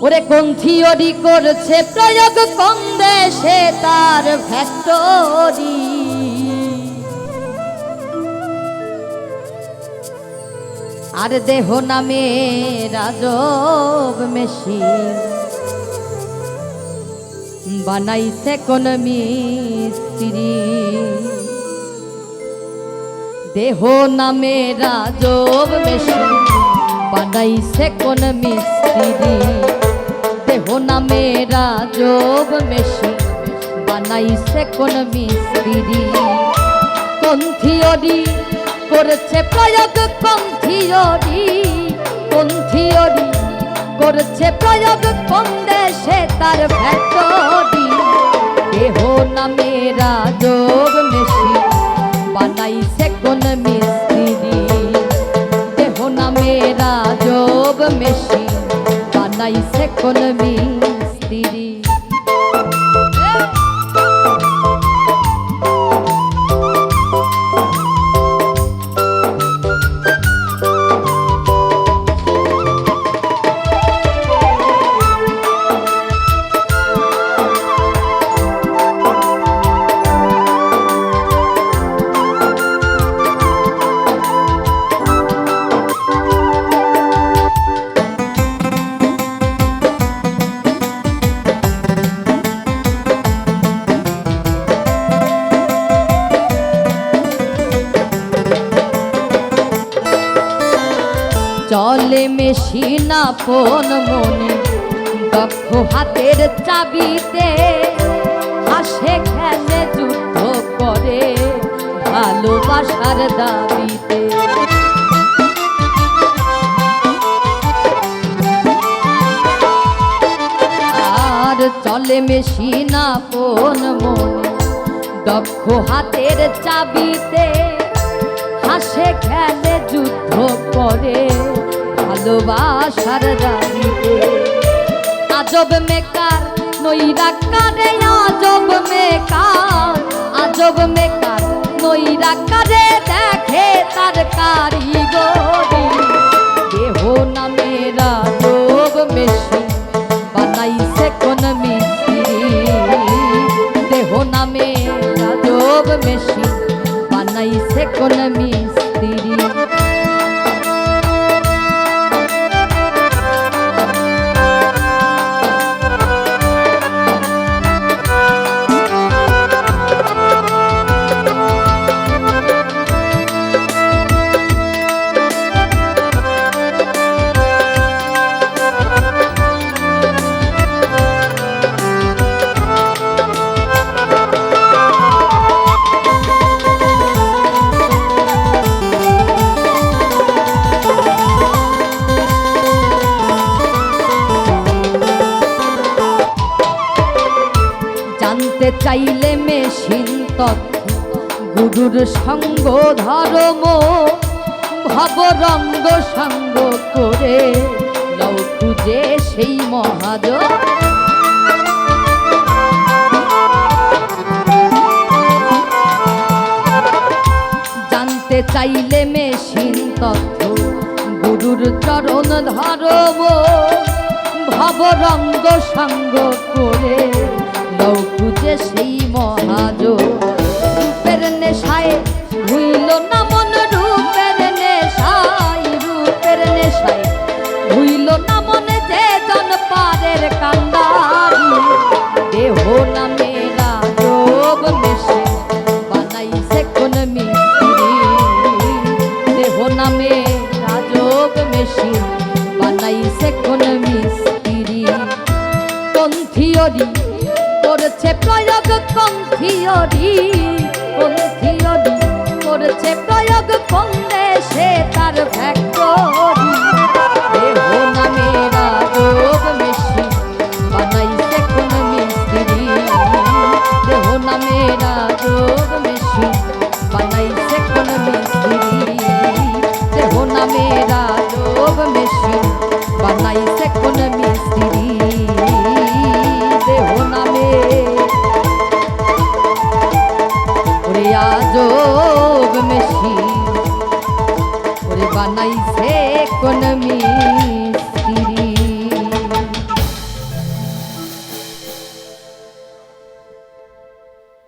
ওরে কোন থিওরি করছে প্রয়োগ কোন দেশে তার ফ্যাক্টরি। আর দেহ নামে রাজব মেশিন বানাইছে কোন মিস্ত্রি। দেহ নামে রাজব মেশিন বানাইছে কোন মিস্ত্রি। দেহ নামে রাজব মেশিন বানাইছে কোন মিস্ত্রি। কোন থিওরি করছে প্রয়োগ কোন থিওরি, কোন থিওরি করছে প্রয়োগ কোন দেশে তার ফ্যাক্টরি। দেহ নামে রাজব মেশিন বানাইছে কোন মিস্ত্রি। দেহ নামে রাজব মেশিন বানাইছে কোন মিস্ত্রি। চলে মেশিন আপন মনে দক্ষ হাতের চাবিতে। হাসে খেলে যুদ্ধ করে ভালোবাসার দাবিতে। আর চলে মেশিন আপন মনে দক্ষ হাতের চাবিতে। হাসে খেলে যুদ্ধ করে ভালোবাসার দাবিতে। আজব মেকার নৈরাকারে আজব মেকার, আজব মেকার নৈরাকারে দেখে তার কারিগরি। দেহ নামে রাজব মেশিন বানাইছে কোন মিস্ত্রি। দেহ নামে রাজব মেশিন বানাইছে কোন মিস্ত্রি। জানতে চাইলে মেশিন তথ্য গুরুর সঙ্গ ধর্ম ভবরঙ্গ সঙ্গ করে লও খুঁজে সেই মহাজ। জানতে চাইলে মেশিন তথ্য গুরুর চরণ ধর্ম ভবরঙ্গ সঙ্গ করে লও খুঁজে সেই মহাজ। রূপের নেশায় ভুইল না মন, রূপের নেশায়, রূপের নেশায় ভুইল না মন যে জন পারের কান্দারি। দেহ নামে রাজব মেশিন বানাইছে কোন মিস্ত্রি। দেহ নামে রাজব মেশিন বানাইছে কোন মিস্ত্রি। কোন থিওরি করছে প্রয়োগ কোন থিওরি, কোন থিওরি করছে প্রয়োগ কোন দেশে তার ফ্যাক্টরি।